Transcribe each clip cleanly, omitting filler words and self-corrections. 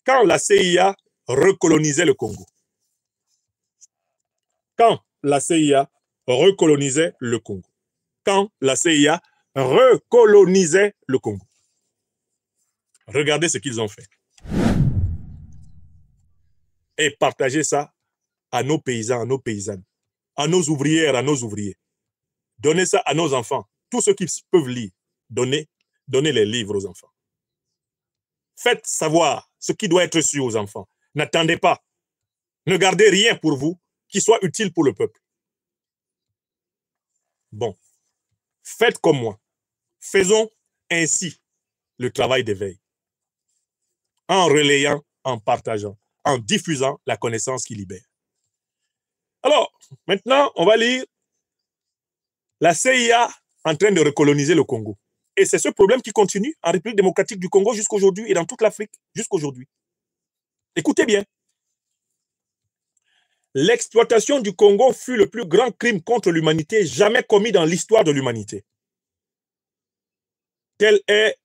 quand la CIA recolonisait le Congo. Quand la CIA recolonisait le Congo. Quand la CIA recolonisait le Congo. Regardez ce qu'ils ont fait. Et partagez ça à nos paysans, à nos paysannes, à nos ouvrières, à nos ouvriers. Donnez ça à nos enfants. Tous ceux qui peuvent lire, donnez les livres aux enfants. Faites savoir ce qui doit être su aux enfants. N'attendez pas. Ne gardez rien pour vous qui soit utile pour le peuple. Bon, faites comme moi. Faisons ainsi le travail d'éveil. En relayant, en partageant, en diffusant la connaissance qui libère. Alors, maintenant, on va lire la CIA en train de recoloniser le Congo. Et c'est ce problème qui continue en République démocratique du Congo jusqu'aujourd'hui et dans toute l'Afrique jusqu'aujourd'hui. Écoutez bien. L'exploitation du Congo fut le plus grand crime contre l'humanité jamais commis dans l'histoire de l'humanité. Telle est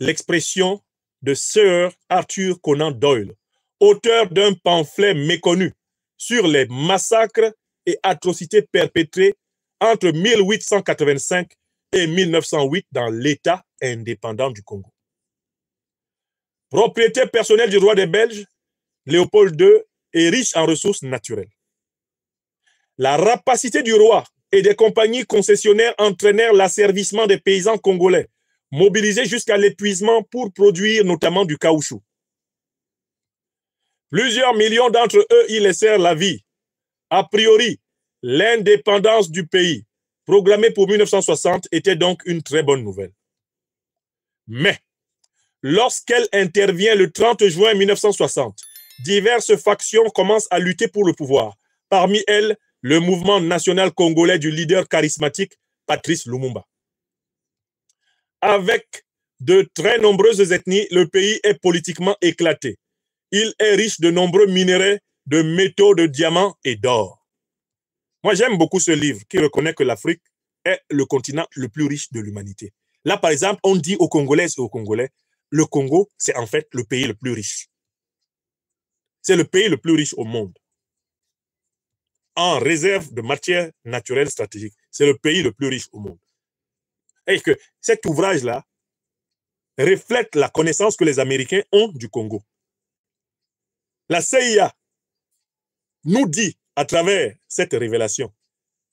l'expression de Sir Arthur Conan Doyle, auteur d'un pamphlet méconnu sur les massacres et atrocités perpétrés entre 1885 et 1908 dans l'État indépendant du Congo. Propriété personnelle du roi des Belges, Léopold II est riche en ressources naturelles. La rapacité du roi et des compagnies concessionnaires entraînèrent l'asservissement des paysans congolais, mobilisés jusqu'à l'épuisement pour produire notamment du caoutchouc. Plusieurs millions d'entre eux y laissèrent la vie. A priori, l'indépendance du pays, programmée pour 1960, était donc une très bonne nouvelle. Mais, lorsqu'elle intervient le 30 juin 1960, diverses factions commencent à lutter pour le pouvoir. Parmi elles, le mouvement national congolais du leader charismatique Patrice Lumumba. Avec de très nombreuses ethnies, le pays est politiquement éclaté. Il est riche de nombreux minéraux, de métaux, de diamants et d'or. Moi, j'aime beaucoup ce livre qui reconnaît que l'Afrique est le continent le plus riche de l'humanité. Là, par exemple, on dit aux Congolaises et aux Congolais, le Congo, c'est en fait le pays le plus riche. C'est le pays le plus riche au monde. En réserve de matières naturelles stratégiques, c'est le pays le plus riche au monde. Et que cet ouvrage-là reflète la connaissance que les Américains ont du Congo. La CIA nous dit, à travers cette révélation,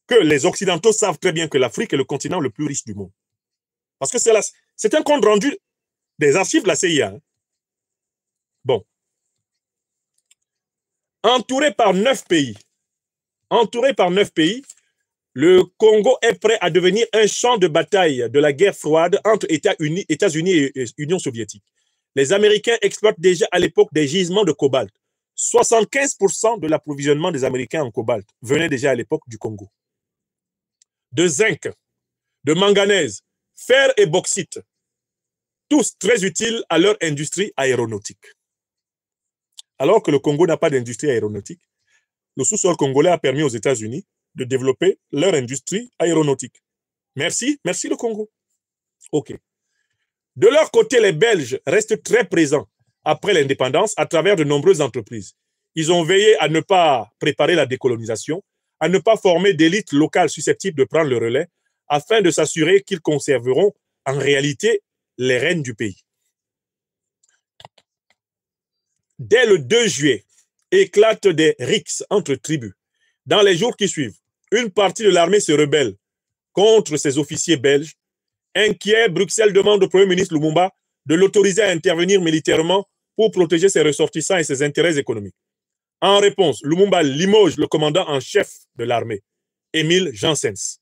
que les Occidentaux savent très bien que l'Afrique est le continent le plus riche du monde. Parce que c'est un compte rendu des archives de la CIA. Bon. Entouré par 9 pays, le Congo est prêt à devenir un champ de bataille de la guerre froide entre États-Unis et Union soviétique. Les Américains exploitent déjà à l'époque des gisements de cobalt. 75% de l'approvisionnement des Américains en cobalt venait déjà à l'époque du Congo. De zinc, de manganèse, fer et bauxite, tous très utiles à leur industrie aéronautique. Alors que le Congo n'a pas d'industrie aéronautique, le sous-sol congolais a permis aux États-Unis de développer leur industrie aéronautique. Merci le Congo. OK. De leur côté, les Belges restent très présents après l'indépendance à travers de nombreuses entreprises. Ils ont veillé à ne pas préparer la décolonisation, à ne pas former d'élites locales susceptibles de prendre le relais, afin de s'assurer qu'ils conserveront en réalité les rênes du pays. Dès le 2 juillet, éclatent des rixes entre tribus. Dans les jours qui suivent, une partie de l'armée se rebelle contre ses officiers belges. Inquiet, Bruxelles demande au Premier ministre Lumumba de l'autoriser à intervenir militairement pour protéger ses ressortissants et ses intérêts économiques. En réponse, Lumumba limoge le commandant en chef de l'armée, Émile Janssens.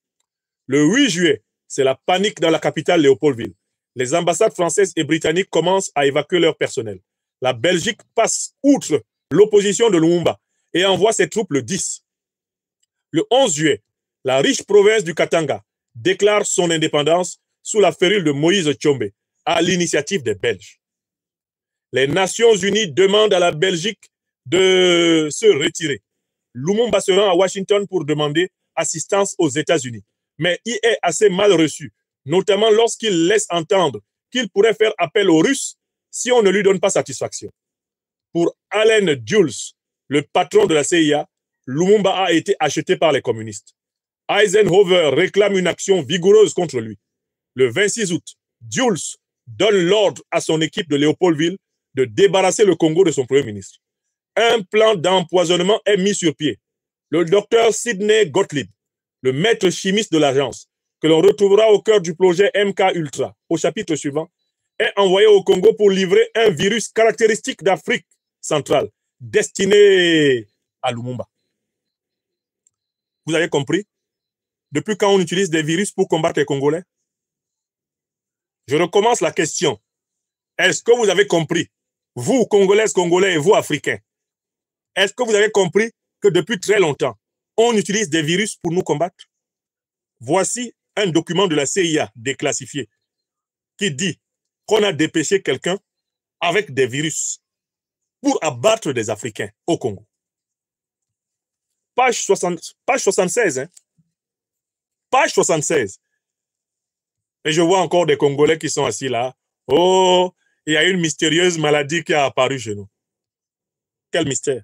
Le 8 juillet, c'est la panique dans la capitale Léopoldville. Les ambassades françaises et britanniques commencent à évacuer leur personnel. La Belgique passe outre l'opposition de Lumumba et envoie ses troupes le 10. Le 11 juillet, la riche province du Katanga déclare son indépendance sous la férule de Moïse Tshombe, à l'initiative des Belges. Les Nations Unies demandent à la Belgique de se retirer. Lumumba se rend à Washington pour demander assistance aux États-Unis, mais il est assez mal reçu, notamment lorsqu'il laisse entendre qu'il pourrait faire appel aux Russes si on ne lui donne pas satisfaction. Pour Allen Dulles, le patron de la CIA, Lumumba a été acheté par les communistes. Eisenhower réclame une action vigoureuse contre lui. Le 26 août, Dulles donne l'ordre à son équipe de Léopoldville de débarrasser le Congo de son premier ministre. Un plan d'empoisonnement est mis sur pied. Le docteur Sidney Gottlieb, le maître chimiste de l'agence, que l'on retrouvera au cœur du projet MK Ultra, au chapitre suivant, est envoyé au Congo pour livrer un virus caractéristique d'Afrique centrale, destiné à Lumumba. Vous avez compris? Depuis quand on utilise des virus pour combattre les Congolais? Je recommence la question. Est-ce que vous avez compris, vous, Congolaises, Congolais et vous, Africains, est-ce que vous avez compris que depuis très longtemps, on utilise des virus pour nous combattre? Voici un document de la CIA déclassifié qui dit qu'on a dépêché quelqu'un avec des virus pour abattre des Africains au Congo. Page 76, hein? Page 76. Et je vois encore des Congolais qui sont assis là. Oh, il y a une mystérieuse maladie qui a apparu chez nous. Quel mystère?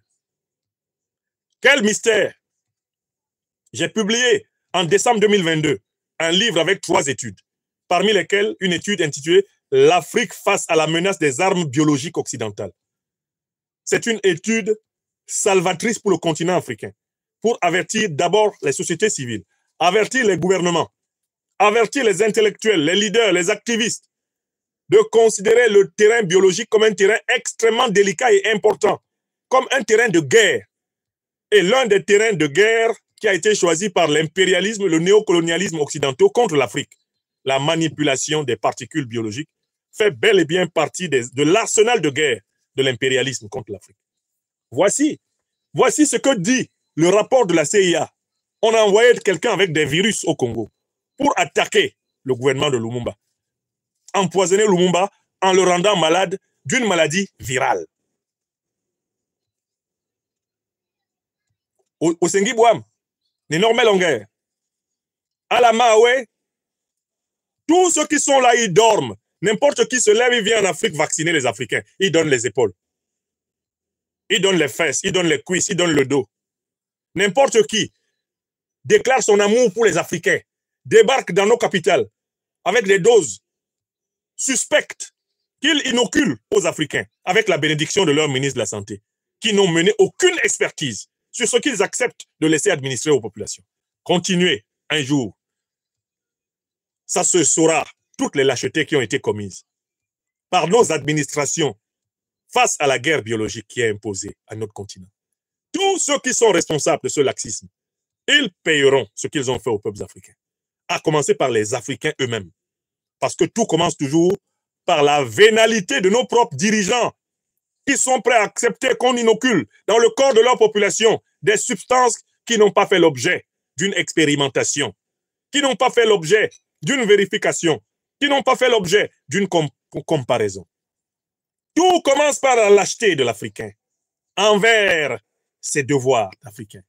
Quel mystère? J'ai publié en décembre 2022 un livre avec 3 études, parmi lesquelles une étude intitulée « L'Afrique face à la menace des armes biologiques occidentales ». C'est une étude salvatrice pour le continent africain, pour avertir d'abord les sociétés civiles, avertir les gouvernements, avertir les intellectuels, les leaders, les activistes, de considérer le terrain biologique comme un terrain extrêmement délicat et important, comme un terrain de guerre. Et l'un des terrains de guerre qui a été choisi par l'impérialisme, le néocolonialisme occidentaux contre l'Afrique, la manipulation des particules biologiques, fait bel et bien partie de l'arsenal de guerre de l'impérialisme contre l'Afrique. Voici ce que dit le rapport de la CIA. On a envoyé quelqu'un avec des virus au Congo pour attaquer le gouvernement de Lumumba, empoisonner Lumumba en le rendant malade d'une maladie virale. Au Sengi-Bouam, l'énorme longueur. À la Maoué, tous ceux qui sont là, ils dorment. N'importe qui se lève, il vient en Afrique vacciner les Africains. Ils donnent les épaules. Ils donnent les fesses, ils donnent les cuisses, ils donnent le dos. N'importe qui déclare son amour pour les Africains, débarque dans nos capitales avec des doses suspectes qu'ils inoculent aux Africains avec la bénédiction de leur ministre de la Santé, qui n'ont mené aucune expertise sur ce qu'ils acceptent de laisser administrer aux populations. Continuez un jour. Ça se saura, toutes les lâchetés qui ont été commises par nos administrations face à la guerre biologique qui est imposée à notre continent. Tous ceux qui sont responsables de ce laxisme, ils payeront ce qu'ils ont fait aux peuples africains, à commencer par les Africains eux-mêmes. Parce que tout commence toujours par la vénalité de nos propres dirigeants qui sont prêts à accepter qu'on inocule dans le corps de leur population des substances qui n'ont pas fait l'objet d'une expérimentation, qui n'ont pas fait l'objet d'une vérification, qui n'ont pas fait l'objet d'une comparaison. Tout commence par la lâcheté de l'Africain envers ses devoirs africains.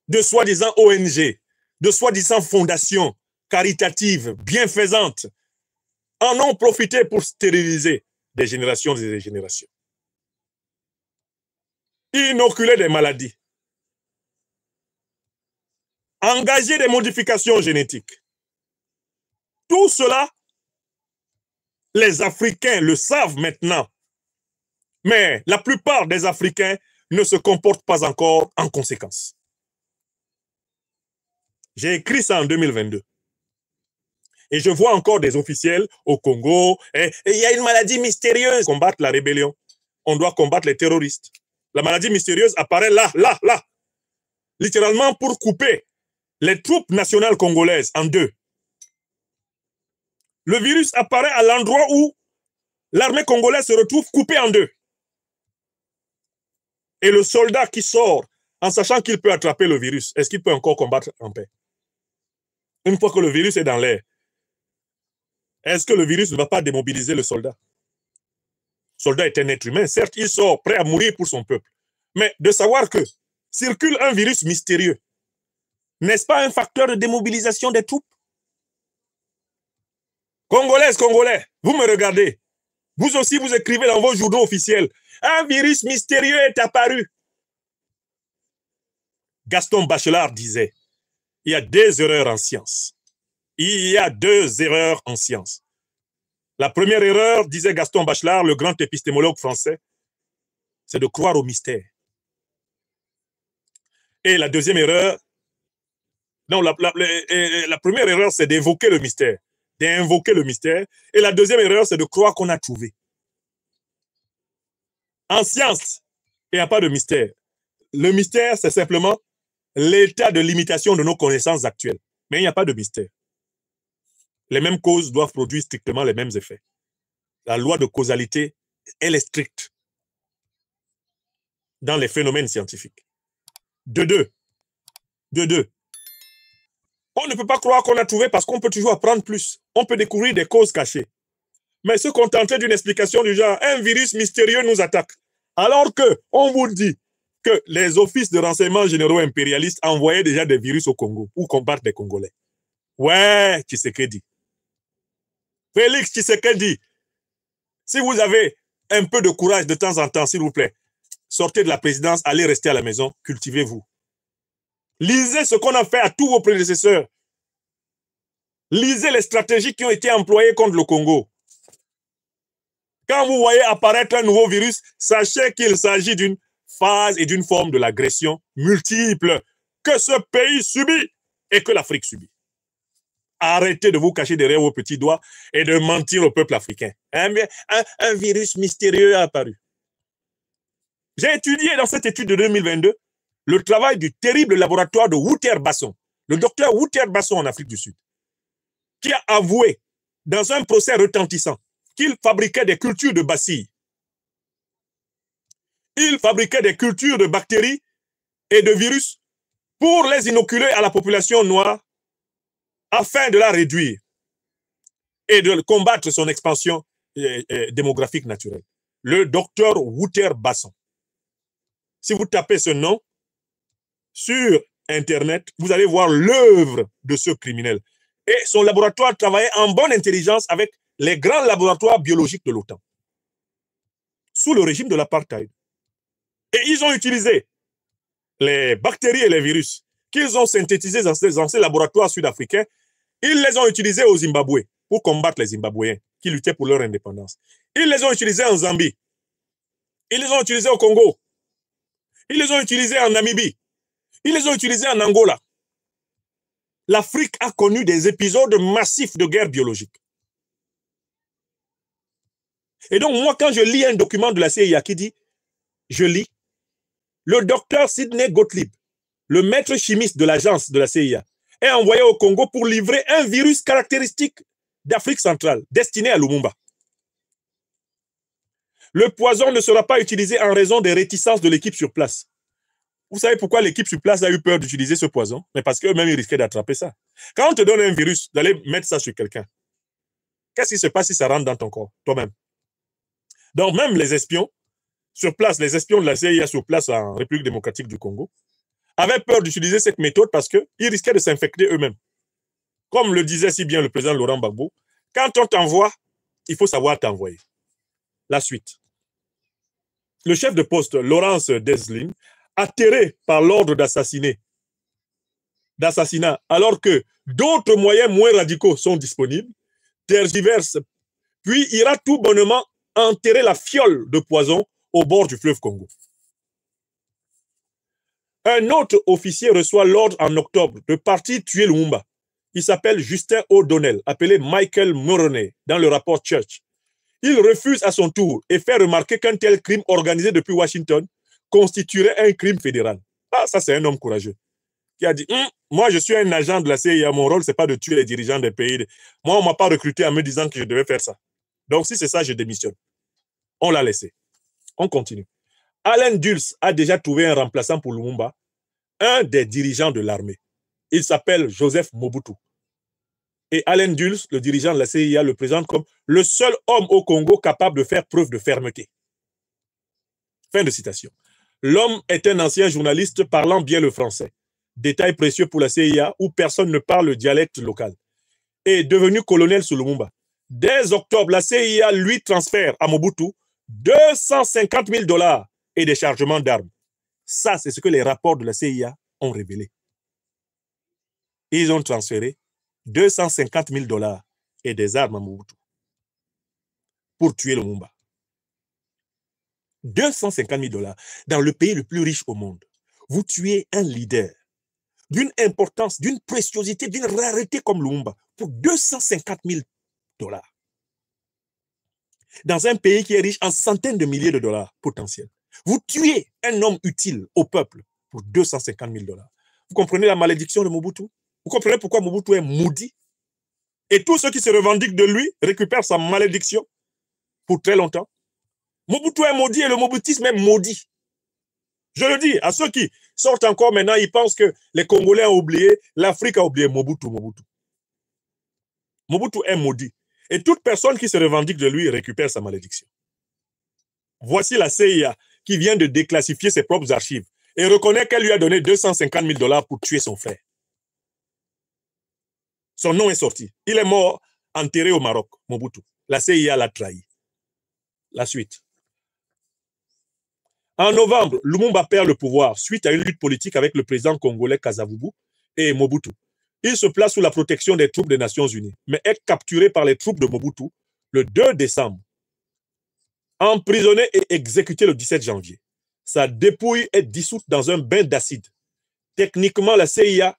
De soi-disant ONG, de soi-disant fondations caritatives, bienfaisantes, en ont profité pour stériliser des générations et des générations. Inoculer des maladies. Engager des modifications génétiques. Tout cela, les Africains le savent maintenant. Mais la plupart des Africains ne se comportent pas encore en conséquence. J'ai écrit ça en 2022. Et je vois encore des officiels au Congo. Et il y a une maladie mystérieuse. Combattre la rébellion. On doit combattre les terroristes. La maladie mystérieuse apparaît là. Littéralement pour couper les troupes nationales congolaises en deux. Le virus apparaît à l'endroit où l'armée congolaise se retrouve coupée en deux. Et le soldat qui sort en sachant qu'il peut attraper le virus, est-ce qu'il peut encore combattre en paix? Une fois que le virus est dans l'air, est-ce que le virus ne va pas démobiliser le soldat? Le soldat est un être humain, certes, il sort prêt à mourir pour son peuple. Mais de savoir que circule un virus mystérieux, n'est-ce pas un facteur de démobilisation des troupes? Congolaises, Congolais, vous me regardez. Vous aussi, vous écrivez dans vos journaux officiels. Un virus mystérieux est apparu. Gaston Bachelard disait, il y a deux erreurs en science. Il y a deux erreurs en science. La première erreur, disait Gaston Bachelard, le grand épistémologue français, c'est de croire au mystère. Et la deuxième erreur, non, la première erreur, c'est d'évoquer le mystère, d'invoquer le mystère. Et la deuxième erreur, c'est de croire qu'on a trouvé. En science, il n'y a pas de mystère. Le mystère, c'est simplement l'état de limitation de nos connaissances actuelles. Mais il n'y a pas de mystère. Les mêmes causes doivent produire strictement les mêmes effets. La loi de causalité, elle est stricte dans les phénomènes scientifiques. De deux. On ne peut pas croire qu'on a trouvé parce qu'on peut toujours apprendre plus. On peut découvrir des causes cachées. Mais se contenter d'une explication du genre, un virus mystérieux nous attaque. Alors qu'on vous dit que les offices de renseignement généraux impérialistes envoyaient déjà des virus au Congo pour combattre les Congolais. Ouais, Tshisekedi. Félix Tshisekedi, si vous avez un peu de courage de temps en temps, s'il vous plaît, sortez de la présidence, allez rester à la maison, cultivez-vous. Lisez ce qu'on a fait à tous vos prédécesseurs. Lisez les stratégies qui ont été employées contre le Congo. Quand vous voyez apparaître un nouveau virus, sachez qu'il s'agit d'une phase et d'une forme de l'agression multiple que ce pays subit et que l'Afrique subit. Arrêtez de vous cacher derrière vos petits doigts et de mentir au peuple africain. Un virus mystérieux a apparu. J'ai étudié dans cette étude de 2022 le travail du terrible laboratoire de Wouter Basson, le docteur Wouter Basson en Afrique du Sud, qui a avoué dans un procès retentissant qu'il fabriquait des cultures de bacilles. Il fabriquait des cultures de bactéries et de virus pour les inoculer à la population noire afin de la réduire et de combattre son expansion démographique naturelle. Le docteur Wouter Basson. Si vous tapez ce nom sur Internet, vous allez voir l'œuvre de ce criminel. Et son laboratoire travaillait en bonne intelligence avec les grands laboratoires biologiques de l'OTAN, sous le régime de l'apartheid. Et ils ont utilisé les bactéries et les virus qu'ils ont synthétisés dans ces laboratoires sud-africains. Ils les ont utilisés au Zimbabwe pour combattre les Zimbabwéens qui luttaient pour leur indépendance. Ils les ont utilisés en Zambie. Ils les ont utilisés au Congo. Ils les ont utilisés en Namibie. Ils les ont utilisés en Angola. L'Afrique a connu des épisodes massifs de guerre biologique. Et donc, moi, quand je lis un document de la CIA qui dit, je lis, le docteur Sidney Gottlieb, le maître chimiste de l'agence de la CIA, est envoyé au Congo pour livrer un virus caractéristique d'Afrique centrale, destiné à Lumumba. Le poison ne sera pas utilisé en raison des réticences de l'équipe sur place. Vous savez pourquoi l'équipe sur place a eu peur d'utiliser ce poison? Mais parce qu'eux-mêmes, ils risquaient d'attraper ça. Quand on te donne un virus, d'aller mettre ça sur quelqu'un, qu'est-ce qui se passe si ça rentre dans ton corps, toi-même? Donc, même les espions, sur place, les espions de la CIA sur place en République démocratique du Congo, avaient peur d'utiliser cette méthode parce qu'ils risquaient de s'infecter eux-mêmes. Comme le disait si bien le président Laurent Gbagbo, quand on t'envoie, il faut savoir t'envoyer. La suite. Le chef de poste, Laurence Desline, atterré par l'ordre d'assassinat, alors que d'autres moyens moins radicaux sont disponibles, tergiverse, puis ira tout bonnement enterrer la fiole de poison au bord du fleuve Congo. Un autre officier reçoit l'ordre en octobre de partir tuer Lumumba. Il s'appelle Justin O'Donnell, appelé Michael Mulroney dans le rapport Church. Il refuse à son tour et fait remarquer qu'un tel crime organisé depuis Washington constituerait un crime fédéral. Ah, ça, c'est un homme courageux qui a dit, moi, je suis un agent de la CIA, mon rôle, ce n'est pas de tuer les dirigeants des pays. Moi, on ne m'a pas recruté en me disant que je devais faire ça. Donc, si c'est ça, je démissionne. On l'a laissé. On continue. Allen Dulles a déjà trouvé un remplaçant pour Lumumba, un des dirigeants de l'armée. Il s'appelle Joseph Mobutu. Et Allen Dulles, le dirigeant de la CIA, le présente comme le seul homme au Congo capable de faire preuve de fermeté. Fin de citation. L'homme est un ancien journaliste parlant bien le français. Détail précieux pour la CIA où personne ne parle le dialecte local. Et devenu colonel sous Lumumba. Dès octobre, la CIA lui transfère à Mobutu 250 000 $ et des chargements d'armes. Ça, c'est ce que les rapports de la CIA ont révélé. Ils ont transféré 250 000 $ et des armes à Mobutu pour tuer Lumumba. 250 000 $ dans le pays le plus riche au monde. Vous tuez un leader d'une importance, d'une préciosité, d'une rareté comme Lumumba pour 250 000 $. Dans un pays qui est riche en centaines de milliers de dollars potentiels. Vous tuez un homme utile au peuple pour 250 000 $. Vous comprenez la malédiction de Mobutu? Vous comprenez pourquoi Mobutu est maudit? Et tous ceux qui se revendiquent de lui récupèrent sa malédiction pour très longtemps. Mobutu est maudit et le mobutisme est maudit. Je le dis à ceux qui sortent encore maintenant, ils pensent que les Congolais ont oublié, l'Afrique a oublié Mobutu. Mobutu est maudit. Et toute personne qui se revendique de lui récupère sa malédiction. Voici la CIA qui vient de déclassifier ses propres archives et reconnaît qu'elle lui a donné 250 000 $ pour tuer son frère. Son nom est sorti. Il est mort, enterré au Maroc, Mobutu. La CIA l'a trahi. La suite. En novembre, Lumumba perd le pouvoir suite à une lutte politique avec le président congolais Kasavubu et Mobutu. Il se place sous la protection des troupes des Nations Unies, mais est capturé par les troupes de Mobutu le 2 décembre. Emprisonné et exécuté le 17 janvier. Sa dépouille est dissoute dans un bain d'acide. Techniquement, la CIA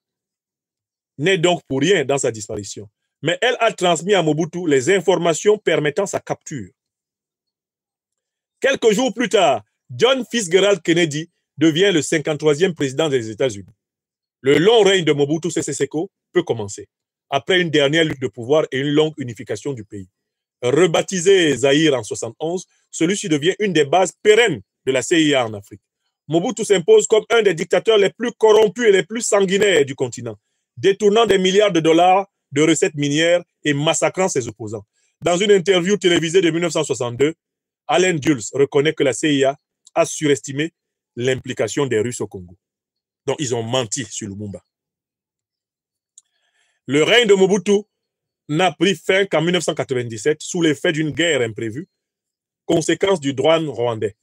n'est donc pour rien dans sa disparition, mais elle a transmis à Mobutu les informations permettant sa capture. Quelques jours plus tard, John Fitzgerald Kennedy devient le 53e président des États-Unis. Le long règne de Mobutu Sese Seko peut commencer, après une dernière lutte de pouvoir et une longue unification du pays. Rebaptisé Zaïre en 71, celui-ci devient une des bases pérennes de la CIA en Afrique. Mobutu s'impose comme un des dictateurs les plus corrompus et les plus sanguinaires du continent, détournant des milliards de dollars de recettes minières et massacrant ses opposants. Dans une interview télévisée de 1962, Allen Dulles reconnaît que la CIA a surestimé l'implication des Russes au Congo. Donc, ils ont menti sur Lumumba. Le règne de Mobutu n'a pris fin qu'en 1997 sous l'effet d'une guerre imprévue, conséquence du droit rwandais.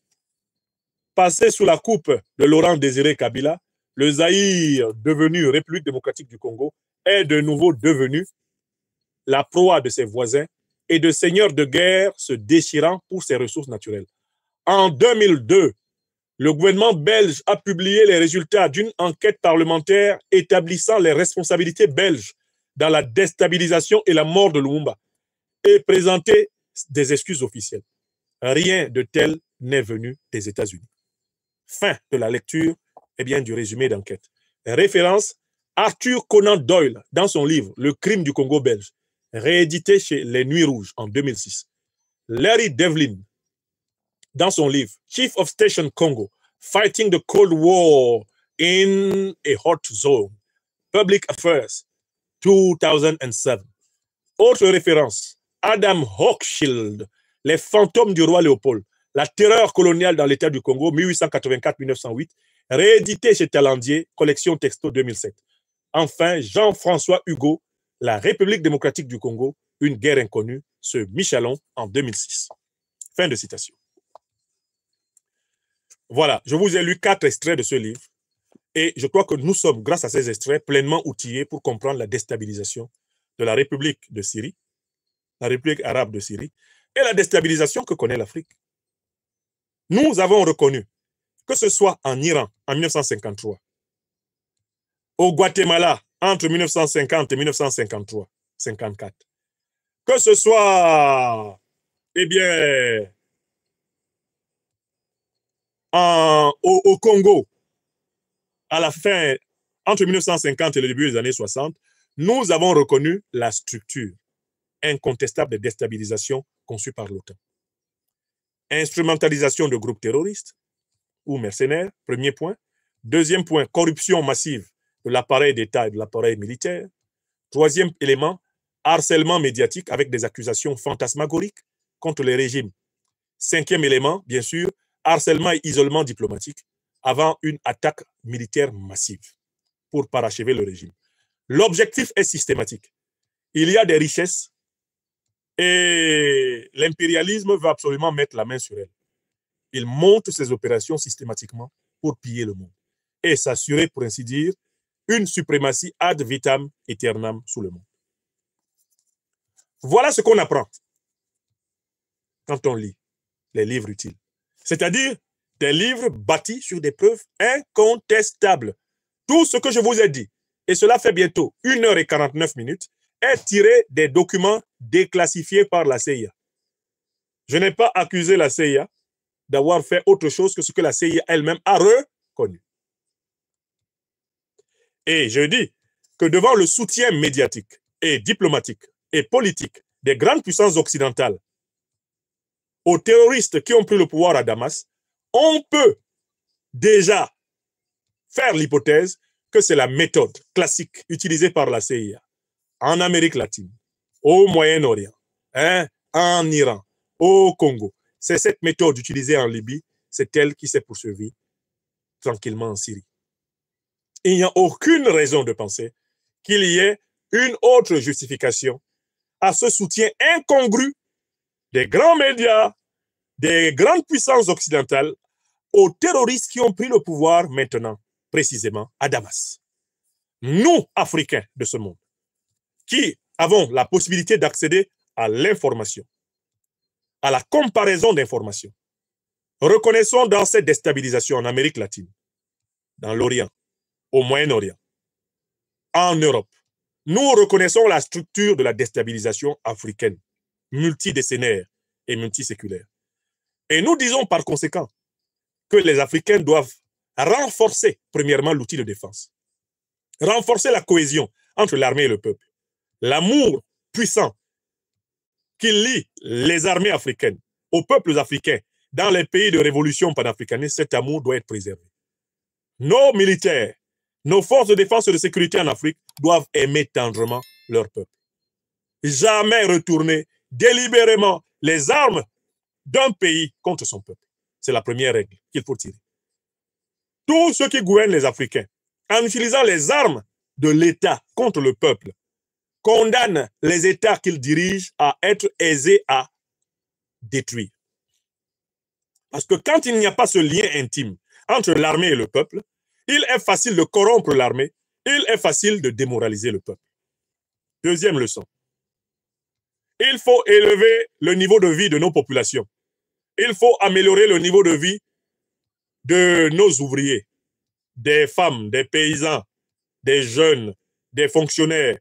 Passé sous la coupe de Laurent Désiré Kabila, le Zaïre, devenu République démocratique du Congo, est de nouveau devenu la proie de ses voisins et de seigneurs de guerre se déchirant pour ses ressources naturelles. En 2002, le gouvernement belge a publié les résultats d'une enquête parlementaire établissant les responsabilités belges dans la déstabilisation et la mort de Lumumba et présenté des excuses officielles. Rien de tel n'est venu des États-Unis. Fin de la lecture du résumé d'enquête. Référence Arthur Conan Doyle dans son livre Le crime du Congo belge, réédité chez Les Nuits Rouges en 2006. Larry Devlin dans son livre Chief of Station Congo, Fighting the Cold War in a Hot Zone, Public Affairs, 2007. Autre référence, Adam Hochschild, Les fantômes du roi Léopold, la terreur coloniale dans l'État du Congo, 1884-1908, réédité chez Talandier, collection texto 2007. Enfin, Jean-François Hugo, La République démocratique du Congo, une guerre inconnue, ce Michelon en 2006. Fin de citation. Voilà, je vous ai lu 4 extraits de ce livre et je crois que nous sommes, grâce à ces extraits, pleinement outillés pour comprendre la déstabilisation de la République de Syrie, la République arabe de Syrie et la déstabilisation que connaît l'Afrique. Nous avons reconnu, que ce soit en Iran en 1953, au Guatemala entre 1950 et 1953-54, que ce soit, au Congo, à la fin, entre 1950 et le début des années 60, nous avons reconnu la structure incontestable de déstabilisation conçue par l'OTAN. Instrumentalisation de groupes terroristes ou mercenaires, premier point. Deuxième point, corruption massive de l'appareil d'État et de l'appareil militaire. Troisième élément, harcèlement médiatique avec des accusations fantasmagoriques contre les régimes. Cinquième élément, bien sûr, harcèlement et isolement diplomatique avant une attaque militaire massive pour parachever le régime. L'objectif est systématique. Il y a des richesses Et l'impérialisme veut absolument mettre la main sur elle. Il monte ses opérations systématiquement pour piller le monde et s'assurer, pour ainsi dire, une suprématie ad vitam aeternam sous le monde. Voilà ce qu'on apprend quand on lit les livres utiles. C'est-à-dire des livres bâtis sur des preuves incontestables. Tout ce que je vous ai dit, et cela fait bientôt 1h49, est tiré des documents déclassifiés par la CIA. Je n'ai pas accusé la CIA d'avoir fait autre chose que ce que la CIA elle-même a reconnu. Et je dis que devant le soutien médiatique et diplomatique et politique des grandes puissances occidentales aux terroristes qui ont pris le pouvoir à Damas, on peut déjà faire l'hypothèse que c'est la méthode classique utilisée par la CIA en Amérique latine, au Moyen-Orient, en Iran, au Congo. C'est cette méthode utilisée en Libye, c'est elle qui s'est poursuivie tranquillement en Syrie. Il n'y a aucune raison de penser qu'il y ait une autre justification à ce soutien incongru des grands médias, des grandes puissances occidentales aux terroristes qui ont pris le pouvoir maintenant, précisément à Damas. Nous, Africains de ce monde, qui avons la possibilité d'accéder à l'information, à la comparaison d'informations, reconnaissons dans cette déstabilisation en Amérique latine, dans l'Orient, au Moyen-Orient, en Europe, nous reconnaissons la structure de la déstabilisation africaine, multidécennaire et multiséculaire. Et nous disons par conséquent que les Africains doivent renforcer, premièrement, l'outil de défense, renforcer la cohésion entre l'armée et le peuple, l'amour puissant qui lie les armées africaines aux peuples africains dans les pays de révolution panafricaniste. Cet amour doit être préservé. Nos militaires, nos forces de défense et de sécurité en Afrique doivent aimer tendrement leur peuple. Jamais retourner délibérément les armes d'un pays contre son peuple. C'est la première règle qu'il faut tirer. Tous ceux qui gouvernent les Africains, en utilisant les armes de l'État contre le peuple, condamnent les États qu'ils dirigent à être aisés à détruire. Parce que quand il n'y a pas ce lien intime entre l'armée et le peuple, il est facile de corrompre l'armée, il est facile de démoraliser le peuple. Deuxième leçon. Il faut élever le niveau de vie de nos populations. Il faut améliorer le niveau de vie de nos ouvriers, des femmes, des paysans, des jeunes, des fonctionnaires,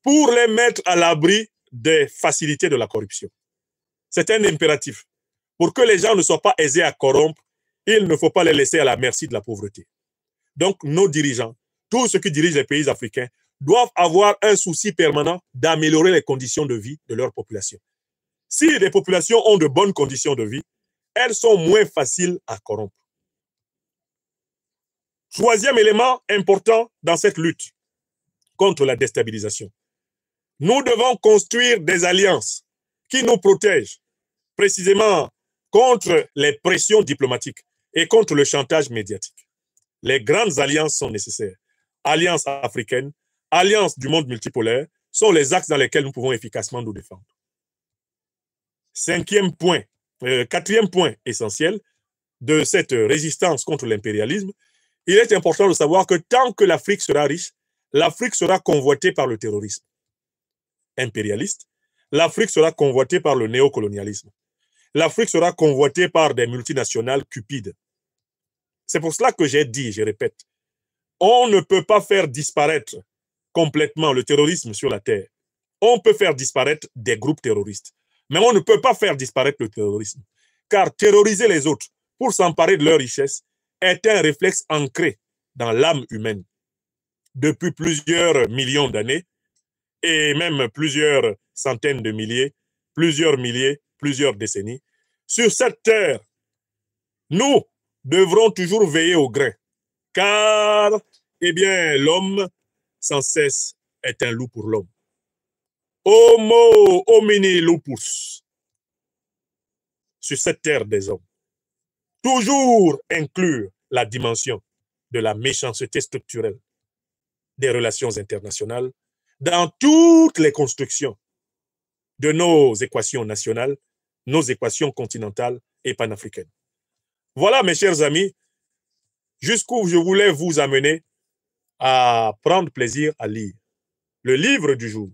pour les mettre à l'abri des facilités de la corruption. C'est un impératif. Pour que les gens ne soient pas aisés à corrompre, il ne faut pas les laisser à la merci de la pauvreté. Donc, nos dirigeants, tous ceux qui dirigent les pays africains, doivent avoir un souci permanent d'améliorer les conditions de vie de leur population. Si les populations ont de bonnes conditions de vie, elles sont moins faciles à corrompre. Troisième élément important dans cette lutte contre la déstabilisation. Nous devons construire des alliances qui nous protègent précisément contre les pressions diplomatiques et contre le chantage médiatique. Les grandes alliances sont nécessaires. Alliance africaine, alliance du monde multipolaire sont les axes dans lesquels nous pouvons efficacement nous défendre. Quatrième point essentiel de cette résistance contre l'impérialisme, il est important de savoir que tant que l'Afrique sera riche, l'Afrique sera convoitée par le terrorisme impérialiste, l'Afrique sera convoitée par le néocolonialisme, l'Afrique sera convoitée par des multinationales cupides. C'est pour cela que j'ai dit, je répète, on ne peut pas faire disparaître complètement le terrorisme sur la terre. On peut faire disparaître des groupes terroristes, mais on ne peut pas faire disparaître le terrorisme, car terroriser les autres pour s'emparer de leurs richesses est un réflexe ancré dans l'âme humaine depuis plusieurs millions d'années et même plusieurs centaines de milliers, plusieurs décennies. Sur cette terre, nous devrons toujours veiller au grain, car, eh bien, l'homme, sans cesse, est un loup pour l'homme. Homo homini lupus. Sur cette terre des hommes. Toujours inclure la dimension de la méchanceté structurelle des relations internationales dans toutes les constructions de nos équations nationales, nos équations continentales et panafricaines. Voilà, mes chers amis, jusqu'où je voulais vous amener à prendre plaisir à lire le livre du jour.